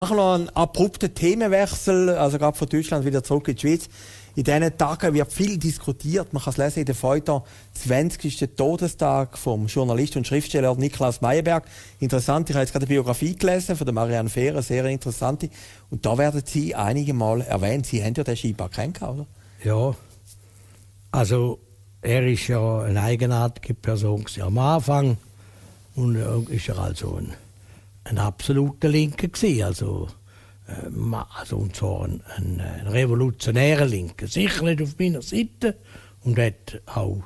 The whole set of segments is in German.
Machen wir noch einen abrupten Themenwechsel, also gerade von Deutschland wieder zurück in die Schweiz. In diesen Tagen wird viel diskutiert. Man kann es lesen in der Feuilleton, 20. Todestag vom Journalist und Schriftsteller Niklaus Meyerberg. Interessant, ich habe jetzt gerade eine Biografie gelesen von der Marianne Fehrer, sehr interessante. Und da werden Sie einige Mal erwähnt. Sie haben ja den scheinbar kennengelernt, oder? Ja, also er ist ja eine eigenartige Person gewesen. Am Anfang und ist er also ein absoluter Linker gewesen. Also und zwar ein revolutionärer Linker. Sicher nicht auf meiner Seite und hat auch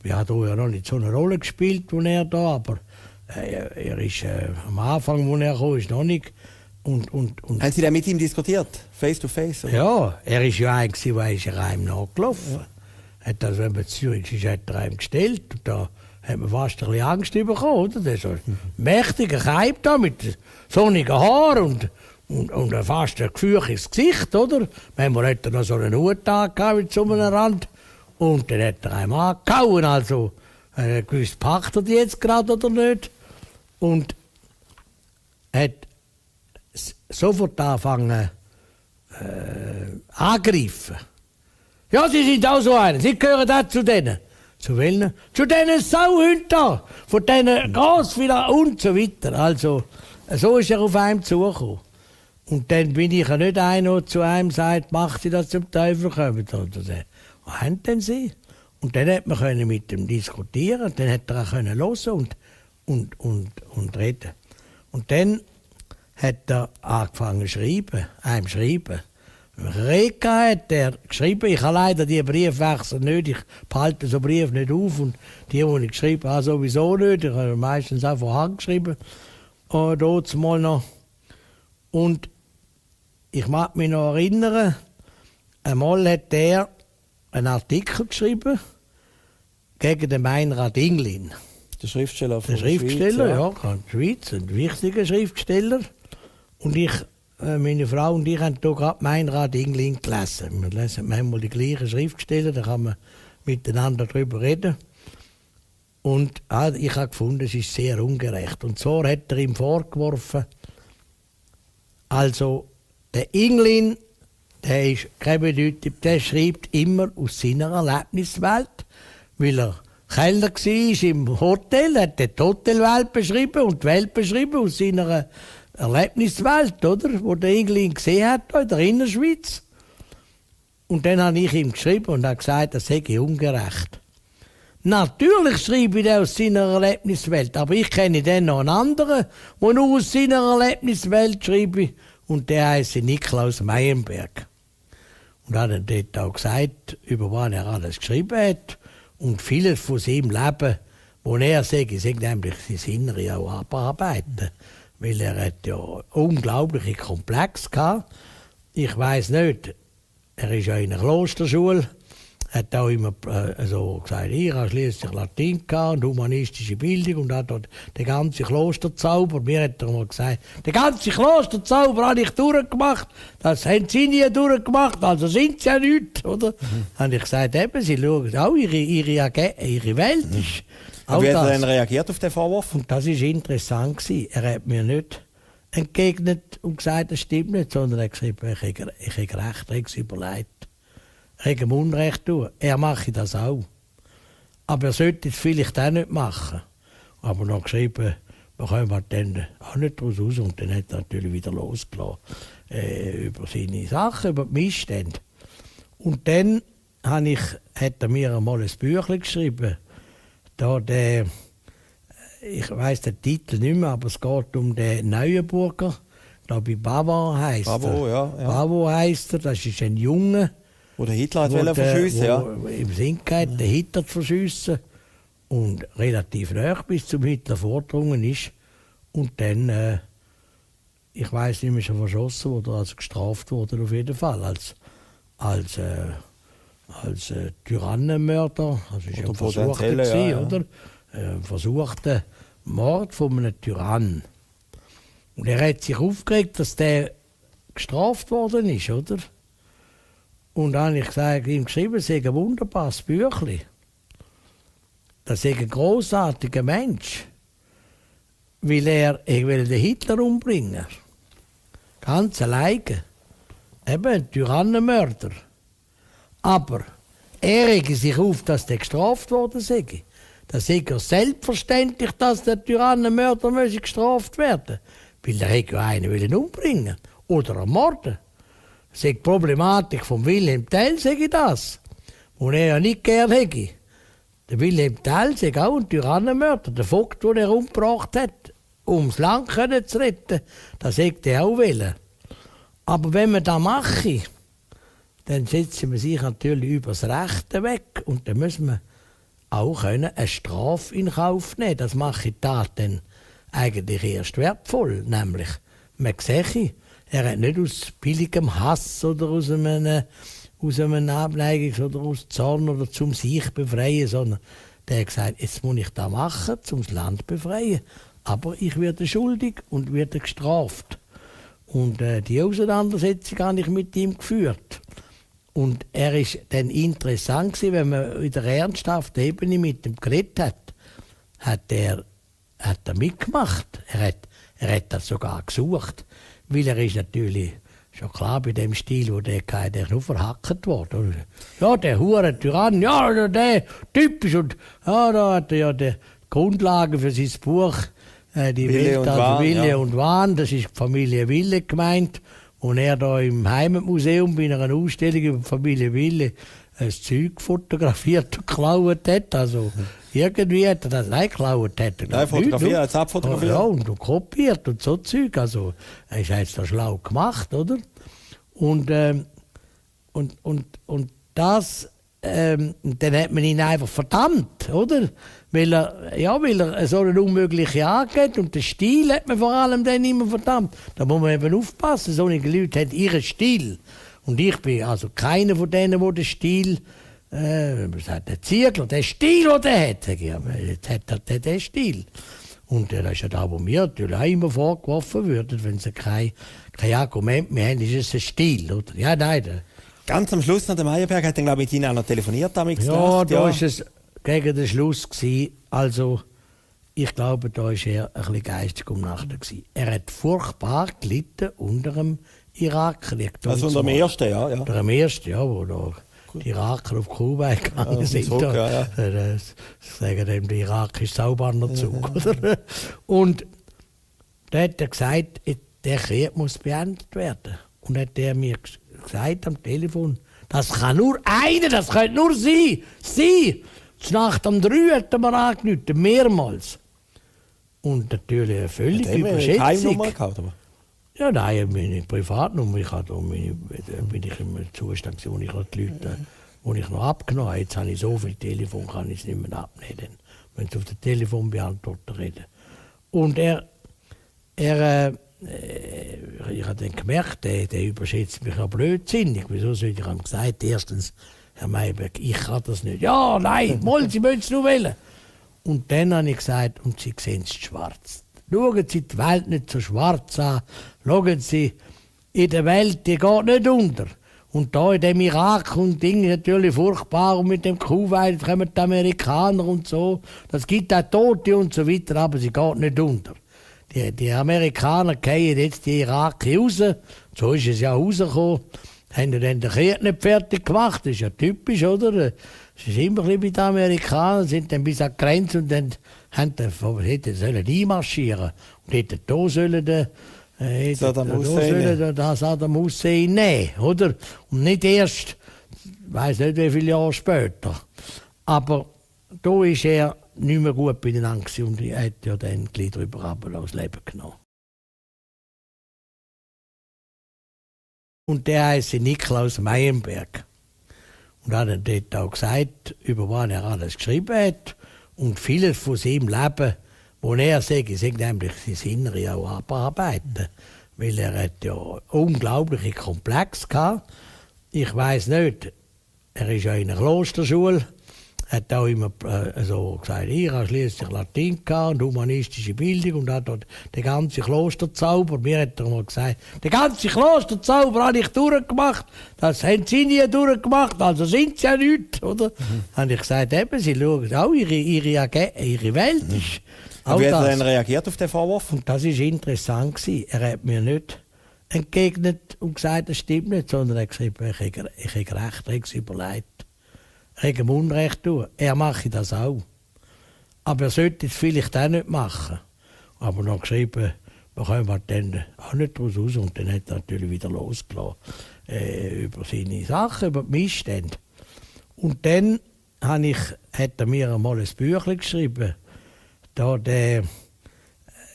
hat auch ja noch nicht so eine Rolle gespielt, wo er da, aber er ist am Anfang, wo er kam, ist noch nicht. Und haben Sie da mit ihm diskutiert? Face to face? Oder? Ja, er ist ja einer, der ist einem nachgelaufen. Ja. Hat also, wenn man Zürich ist, hat er einem gestellt. Und da hat man fast ein bisschen Angst bekommen, oder? Der ist so ein mächtiger Kaib da mit sonnigen Haaren und fast ein gefürchtes Gesicht, oder? Manchmal hat er noch so einen Hut gehabt mit so einem Rand. Und dann hat er einem angehauen, also er hat gewusst, packt er die jetzt gerade oder nicht. Und hat sofort angefangen angreifen. Ja, Sie sind auch so einer, Sie gehören auch zu denen. Zu welchen? Zu diesen Sauhunden da, von diesen Grossvillagen und so weiter. Also, so ist er auf einem zugekommen. Und dann bin ich ja nicht einer, der zu einem sagt, macht Sie das zum Teufel kommen. Oder so. Was haben denn Sie? Und dann hat man mit ihm diskutieren, und dann hat er auch hören und reden. Und dann hat er angefangen zu schreiben, einem schreiben. Reka hat er geschrieben, ich habe leider die Briefwechsel nicht, ich behalte so Brief nicht auf und die ich geschrieben habe, sowieso nicht, ich habe meistens auch von Hand geschrieben, dort mal noch. Und ich mag mich noch erinnern, einmal hat er einen Artikel geschrieben gegen den Meinrad Inglin. Der Schriftsteller von der Schriftsteller, ja, von der Schweiz, ein wichtiger Schriftsteller. Und meine Frau und ich haben hier gerade Meinrad Inglin gelesen. Wir lesen manchmal die gleichen Schriftsteller, da kann man miteinander darüber reden. Und ich habe gefunden, es ist sehr ungerecht. Und so hat er ihm vorgeworfen, also der Inglin, der ist keine Bedeutung, der schreibt immer aus seiner Erlebniswelt, weil er Kellner war im Hotel, hat die Hotelwelt beschrieben und die Welt beschrieben aus seiner Erlebniswelt, oder? Wo der Inglin gesehen hat, in der Innerschweiz. Und dann habe ich ihm geschrieben und habe gesagt, das sei ungerecht. Natürlich schreibe ich aus seiner Erlebniswelt, aber ich kenne dann noch einen anderen, der nur aus seiner Erlebniswelt schreibe, und der heisst Niklaus Meyerberg. Und hat dann dort auch gesagt, über was er alles geschrieben hat und vieles von seinem Leben, wo er sagt, nämlich sein Innere auch abarbeiten. Weil er hat ja unglaubliche Komplexe gehabt. Ich weiss nicht, er ist ja in einer Klosterschule, hat auch immer so gesagt, ich habe schliesslich Latein gehabt und humanistische Bildung und hat dort den ganzen Klosterzauber, mir hat er mal gesagt, den ganzen Klosterzauber habe ich durchgemacht, das haben Sie nie durchgemacht, also sind Sie ja nichts, oder? Habe ich gesagt, eben, Sie schauen auch, ihre Welt ist. Aber wie hat er denn reagiert auf den Vorwurf? Und das war interessant. Er hat mir nicht entgegnet und gesagt, das stimmt nicht, sondern er hat gesagt, ich habe recht, er hat es überlegt. Er hat ihm Unrecht tun. Er mache das auch. Aber er sollte es vielleicht auch nicht machen. Aber noch geschrieben, wir kommen dann auch nicht daraus raus. Und dann hat er natürlich wieder losgelassen über seine Sachen, über die Missstände. Und dann hat er mir einmal ein Büchlein geschrieben. Da ich weiss den Titel nicht mehr, aber es geht um den Neuenburger. Ich glaube, Bavo heisst er. Bavo, ja. Bavo heisst er, das ist ein Junge. Wo der Hitler verschiessen ja. Im Sinn gehabt, den Hitler zu verschiessen. Und relativ nahe bis zum Hitler vorgedrungen ist. Und dann, ich weiss nicht mehr, schon verschossen wurde, also gestraft wurde auf jeden Fall. Als Tyrannenmörder, also ist ja ein versuchter gewesen, oder? Versuchter Mord von einem Tyrann. Und er hat sich aufgeregt, dass der gestraft worden ist, oder? Und dann habe ich gesagt, ihm geschrieben, es sei ein wunderbares Büchlein. Das sei ein grossartiger Mensch. Weil er will den Hitler umbringen. Ganz alleine. Eben ein Tyrannenmörder. Aber er rege sich auf, dass der gestraft worden sei. Das ist ja selbstverständlich, dass der Tyrannenmörder gestraft werden müsse. Weil er ja einen umbringen oder ermorden. Das ist die Problematik von Wilhelm Tell, sage ich das. Und er ja nicht gern hätte. Der Wilhelm Tell ist auch ein Tyrannenmörder. Der Vogt, den er umgebracht hat, um das Land zu retten, das hätte er auch wollen. Aber wenn man das mache, dann setzen wir sich natürlich über das Rechte weg. Und dann müssen wir auch eine Strafe in Kauf nehmen. Das mache ich da dann eigentlich erst wertvoll. Nämlich, man sieht, er hat nicht aus billigem Hass oder aus einem Abneigungs- oder aus Zorn oder zum sich befreien, sondern der hat gesagt, jetzt muss ich das machen, um das Land befreien. Aber ich werde schuldig und werde gestraft. Und die Auseinandersetzung habe ich mit ihm geführt. Und er war dann interessant gewesen, wenn man in der ernsthaften Ebene mit ihm geredet hat, hat er mitgemacht. Er hat das sogar gesucht. Weil er ist natürlich schon klar bei dem Stil, wo der ist nur verhackt worden. Ja, der hure Tyrann, ja, der typisch. Und ja, da hat er ja die Grundlage für sein Buch, die Wille Welt und als Wahn, Wille ja. und Wahn. Das ist die Familie Wille gemeint. Und er da im Heimatmuseum bei einer Ausstellung über die Familie Wille ein Zeug fotografiert und geklaut hat. Also irgendwie hat er das nicht geklaut. Nein, fotografiert, er hat es abfotografiert. Ja, und kopiert und so Zeug. Also er ist jetzt da schlau gemacht, oder? Und das, dann hat man ihn einfach verdammt, oder? Weil er so eine unmögliche angeht und den Stil hat man vor allem dann immer verdammt. Da muss man eben aufpassen, solche Leute haben ihren Stil. Und ich bin also keiner von denen, der den Stil, der Ziegler, der Stil, den er hat, sage ich, aber jetzt hat er den Stil. Und das ist ja da, wo mir natürlich auch immer vorgeworfen würde, wenn sie kein Argument mehr haben, ist es ein Stil, oder? Ja, nein. Ganz am Schluss noch, der Meyerberg hat dann, glaube ich, mit Ihnen auch noch telefoniert. Ja, gedacht, da war es gegen den Schluss gewesen. Also, ich glaube, da war er ein bisschen geistig umnachtet gewesen. Er hat furchtbar gelitten unter dem Irakkrieg. Also unter dem ersten, ja. Unter dem ersten, ja, wo da die Iraker auf Kuba gegangen sind. Zug, ja. Sagen dem, der irakische Saubannerzug. Oder? Und da hat er gesagt, der Krieg muss beendet werden. Und hat er mir gesagt am Telefon, das kann nur einer, das könnte nur Sie. Sie! Nacht um 3 hat er mir angerufen, mehrmals. Und natürlich eine völlige Überschätzung. Keine Nummer gehabt, aber? Ja, nein, meine Privatnummer. Ich hatte bin ich im Zustand, wo ich die Leute, wo ich noch abgenommen habe. Jetzt habe ich so viel Telefon, kann ich es nicht mehr abnehmen, wenn sie auf den Telefonbeantworter reden. Und ich habe dann gemerkt, der überschätzt mich noch blödsinnig. Wieso soll ich ihm gesagt, erstens, Herr Meyerberg, ich kann das nicht. Ja, nein, mal, Sie müssen es nur wählen. Und dann habe ich gesagt, und Sie sehen es schwarz. Schauen Sie die Welt nicht so schwarz an. Schauen Sie, in der Welt, die geht nicht unter. Und da in dem Irak und Dinge natürlich furchtbar. Und mit dem Kuwait kommen die Amerikaner und so. Das gibt auch Tote und so weiter, aber sie geht nicht unter. Die Amerikaner gehen jetzt die Iraker raus. So ist es ja rausgekommen. Haben dann den Krieg nicht fertig gemacht. Das ist ja typisch, oder? Es ist immer ein bisschen bei den Amerikanern, sind dann bis an die Grenze und dann sollen einmarschieren. Und hätten da sollen Saddam Hussein nehmen, oder? Und nicht erst, ich weiss nicht wie viele Jahre später. Aber da war er nicht mehr gut beieinander und er hat ja dann gleich drüber das Leben genommen. Und der heisst Niklaus Meyerberg. Und hat dann dort auch gesagt, über was er alles geschrieben hat. Und vieles von seinem Leben, wo er sagt, nämlich sein Innere auch abarbeiten. Weil er hat ja unglaubliche Komplexe gehabt. Ich weiss nicht, er ist ja in einer Klosterschule, hat auch immer so gesagt, ich habe schliesslich Latein gehabt und humanistische Bildung und hat dort den ganzen Klosterzauber, mir hat er mal gesagt, den ganzen Klosterzauber habe ich durchgemacht, das haben Sie nie durchgemacht, also sind Sie ja nichts, oder? Habe ich gesagt, eben, Sie schauen auch, ihre Welt ist Aber wie hat er denn reagiert auf den Vorwurf? Und das war interessant. Er entgegnet und gesagt, das stimmt nicht, sondern er hat geschrieben, ich habe recht, er hat es überlegt. Er hat ihm Unrecht tun. Er mache das auch. Aber er sollte es vielleicht auch nicht machen. Aber noch geschrieben, wir kommen dann auch nicht daraus raus. Und dann hat er natürlich wieder losgelassen über seine Sachen, über die Missstände. Und dann hat er mir einmal ein Büchlein geschrieben.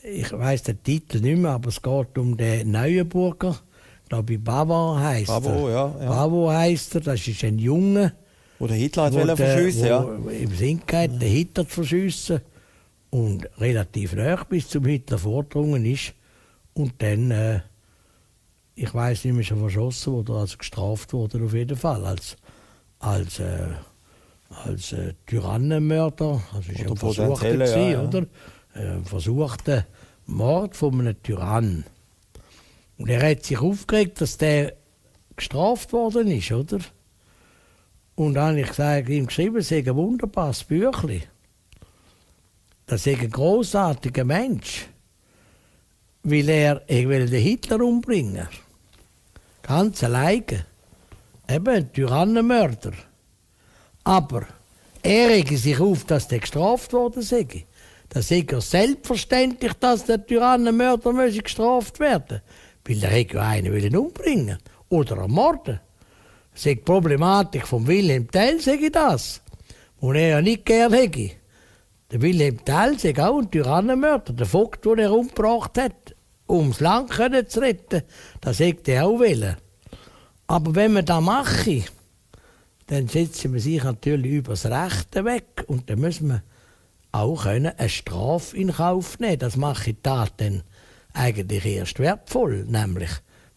Ich weiss den Titel nicht mehr, aber es geht um den Neuenburger. Ich glaube, Bavard heisst er. Bavard, ja. Bavard heisst er, das ist ein Junge. Wo der Hitler wollte verschiessen, ja. Im Sinn geht, den Hitler zu verschiessen. Und relativ nahe bis zum Hitler vorgedrungen ist. Und dann, ich weiss nicht mehr, schon verschossen wurde, also gestraft wurde auf jeden Fall. Als Tyrannenmörder. Also ist ja ein versuchter gewesen, ja. Oder? Ein versuchter Mord von einem Tyrann. Und er hat sich aufgeregt, dass der gestraft worden ist, oder? Und dann habe ich ihm geschrieben, es sei ein wunderbares Büchlein. Das sei ein grossartiger Mensch. Weil ich will den Hitler umbringen. Ganz alleine. Eben ein Tyrannenmörder. Aber er rege sich auf, dass der gestraft worden sei. Das sei ja selbstverständlich, dass der Tyrannenmörder gestraft werden müsse. Weil er ja einen umbringen oder ermorden. Das sei die Problematik von Wilhelm Tell, sage ich das. Und er ja nicht gern hätte. Der Wilhelm Tell sei auch ein Tyrannenmörder. Der Vogt, den er umgebracht hat, um das Land zu retten, das hätte er auch wollen. Aber wenn man das mache, dann setzen wir sich natürlich über das Rechte weg. Und dann müssen wir auch eine Strafe in Kauf nehmen. Das mache ich dann eigentlich erst wertvoll. Nämlich,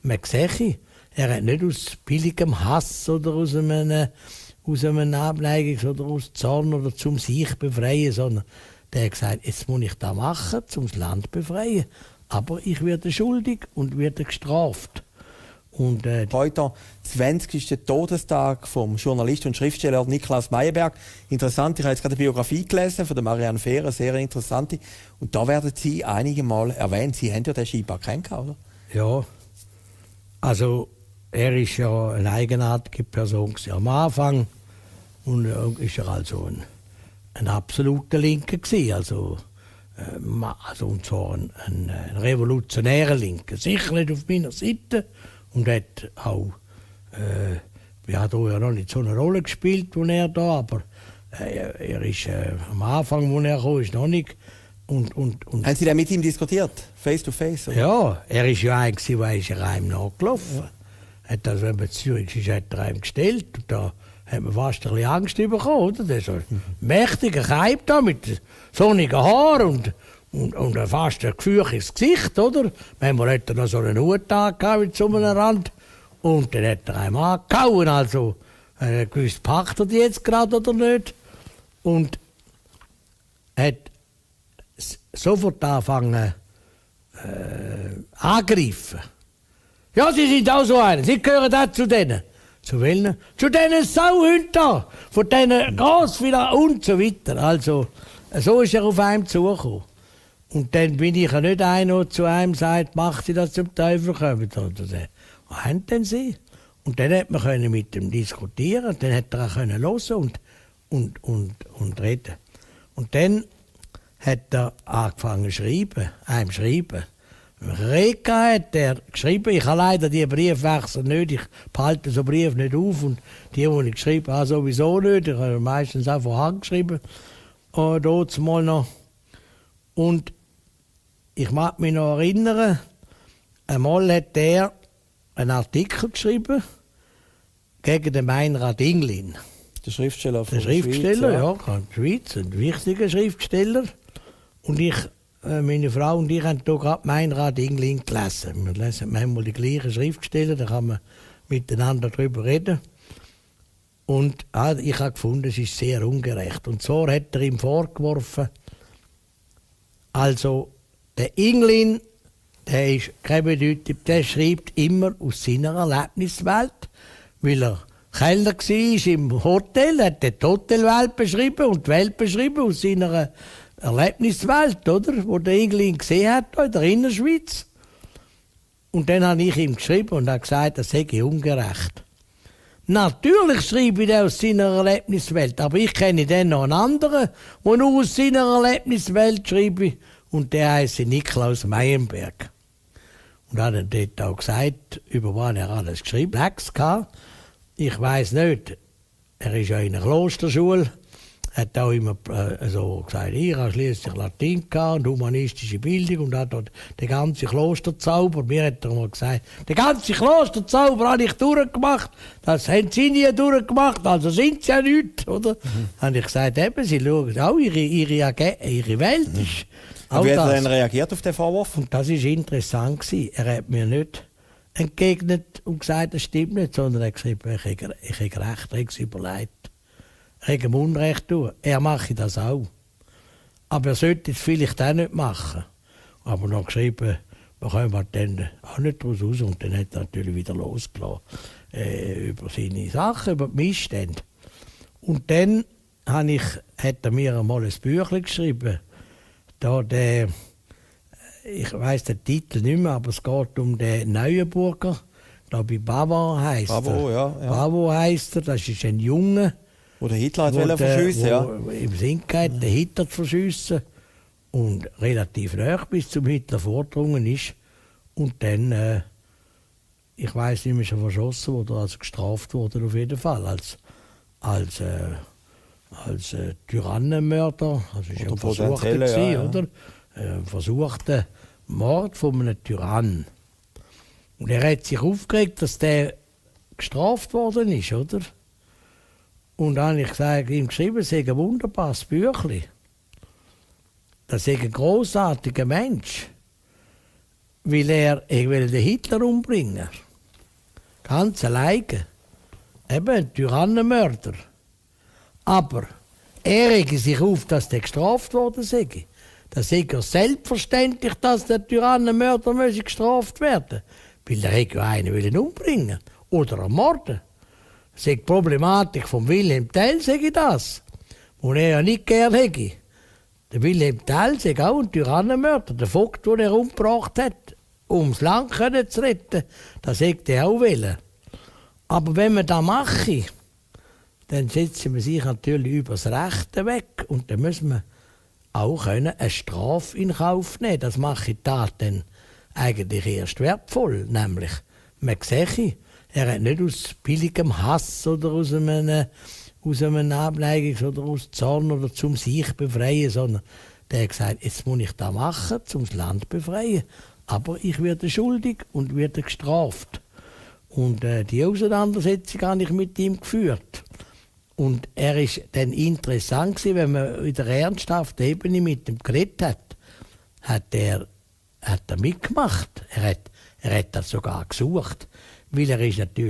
man sieht, er hat nicht aus billigem Hass oder aus einem Abneigungs- oder aus Zorn oder zum sich befreien, sondern der hat gesagt, jetzt muss ich das machen, um das Land befreien. Aber ich werde schuldig und werde gestraft. Und, heute 20. Todestag vom Journalist und Schriftsteller Niklaus Meyerberg. Interessant, ich habe jetzt gerade eine Biografie gelesen von der Marianne Fehrer, sehr interessante. Und da werden Sie einige Mal erwähnt. Sie haben ja den scheinbar kennengelernt, oder? Ja, also er ist ja eine eigenartige Person gewesen. Am Anfang und ist er also ein absoluter Linker gewesen. Also und zwar ein revolutionärer Linker. Sicher nicht auf meiner Seite. Und hat auch, hat auch ja noch nicht so eine Rolle gespielt, wo er da, aber er ist am Anfang, wo er kam, ist noch nicht. Und haben Sie dann mit ihm diskutiert? Face to face? Oder? Ja, er ist ja einer, der ist einem nachgelaufen. Ja. Hat also, wenn man in Zürich ist, hat er einem gestellt. Und da hat man fast ein bisschen Angst bekommen, oder? Der ist so ein mächtiger Kaib da mit sonnigen Haaren und fast ein gefürchtes Gesicht, oder? Manchmal hat er noch so einen Hut angehabt mit so einem Rand. Und dann hat er einem angehauen, also gewusst, packt er die jetzt gerade oder nicht. Und hat sofort angefangen angreifen. Ja, Sie sind auch so einer, Sie gehören auch zu denen. Zu welchen? Zu diesen Sauhündern, von diesen Grossvillagen und so weiter. Also, so ist er auf einem zugekommen. Und dann bin ich ja nicht einer, der zu einem sagt, macht Sie das zum Teufel kommen. Oder so. Was haben denn Sie? Und dann hat man mit ihm diskutieren, dann hat er auch hören und reden. Und dann hat er angefangen zu schreiben, einem schreiben. Reka hat er geschrieben, ich habe leider die Briefwechsel nicht, ich behalte so Briefe nicht auf und die ich geschrieben habe, sowieso nicht, ich habe meistens auch von Hand geschrieben, dort mal noch. Und ich mag mich noch erinnern, einmal hat er einen Artikel geschrieben gegen den Meinrad Inglin. Der Schriftsteller von der Schriftsteller, Schweiz, ja, der Schweiz, ein wichtiger Schriftsteller. Und meine Frau und ich haben hier gerade Meinrad Inglin gelesen. Wir lesen manchmal die gleichen Schriftsteller, da kann man miteinander darüber reden. Und ich habe gefunden, es ist sehr ungerecht. Und so hat er ihm vorgeworfen, also der Inglin, der ist keine Bedeutung, der schreibt immer aus seiner Erlebniswelt, weil er Kellner war im Hotel, hat die Hotelwelt beschrieben und die Welt beschrieben aus seiner Erlebniswelt, oder? Wo der Inglin gesehen hat, in der Innerschweiz. Und dann habe ich ihm geschrieben und habe gesagt, das sei ungerecht. Natürlich schreibe ich den aus seiner Erlebniswelt, aber ich kenne dann noch einen anderen, der nur aus seiner Erlebniswelt schreibe, und der heisst Niklaus Meyenberg. Und er hat dann dort auch gesagt, über was er alles geschrieben hat. Ich weiss nicht, er ist ja in einer Klosterschule, hat auch immer so gesagt, ich habe schliesslich Latein und humanistische Bildung und hat dort den ganzen Klosterzauber, mir hat er mal gesagt, den ganzen Klosterzauber habe ich durchgemacht, das haben sie nie durchgemacht, also sind sie ja nichts, oder? Habe ich gesagt, eben, sie schauen auch ihre Welt ist. Wie hat er dann reagiert auf den Vorwurf? Und das war interessant gewesen. Er hat mir nicht entgegnet und gesagt, das stimmt nicht, sondern er hat gesagt, ich habe recht, er hat es überlegt. Er hat ihm Unrecht tun. Er mache das auch. Aber er sollte es vielleicht auch nicht machen. Aber noch geschrieben, wir kommen dann auch nicht daraus raus. Und dann hat er natürlich wieder losgelassen über seine Sachen, über die Missstände. Und dann hat er mir einmal ein Büchlein geschrieben. Ich weiss den Titel nicht mehr, aber es geht um den Neuenburger. Da bei Bavo heisst er. Bavo, ja. Bavo heisst er, das ist ein Junge. Wo der Hitler hat verschiessen, ja. Im Sinn geht, den Hitler zu verschiessen. Und relativ nahe bis zum Hitler vorgedrungen ist. Und dann, ich weiss nicht mehr, schon verschossen wurde, also gestraft wurde auf jeden Fall. Als Tyrannenmörder. Also ist ein versuchter gewesen, ja. oder? Ein versuchter Mord von einem Tyrann. Und er hat sich aufgeregt, dass der gestraft worden ist, oder? Und dann habe ich ihm geschrieben, es sei ein wunderbares Büchlein. Das sei ein grossartiger Mensch. Weil ich will den Hitler umbringen. Ganz alleine. Eben ein Tyrannenmörder. Aber er rege sich auf, dass der gestraft worden sei. Das sei ja selbstverständlich, dass der Tyrannenmörder gestraft werden müsse. Weil er ja einen umbringen oder ermorden. Das sei die Problematik von Wilhelm Tell, sage ich das. Und er ja nicht gern hätte. Der Wilhelm Tell sei auch ein Tyrannenmörder. Der Vogt, den er umgebracht hat, um das Land zu retten, das hätte er auch wollen. Aber wenn man das mache, dann setzen wir sich natürlich über das Rechte weg. Und dann müssen wir auch eine Strafe in Kauf nehmen. Das mache ich dann eigentlich erst wertvoll. Nämlich, man sehe, er hat nicht aus billigem Hass oder aus einem Abneigungs- oder aus Zorn oder zum sich befreien, sondern der hat gesagt, jetzt muss ich das machen, um das Land befreien. Aber ich werde schuldig und werde gestraft. Und die Auseinandersetzung habe ich mit ihm geführt. Und er ist dann interessant gewesen, wenn man in der ernsthaften Ebene mit ihm geredet hat, hat er mitgemacht. Er hat das sogar gesucht, weil er ist natürlich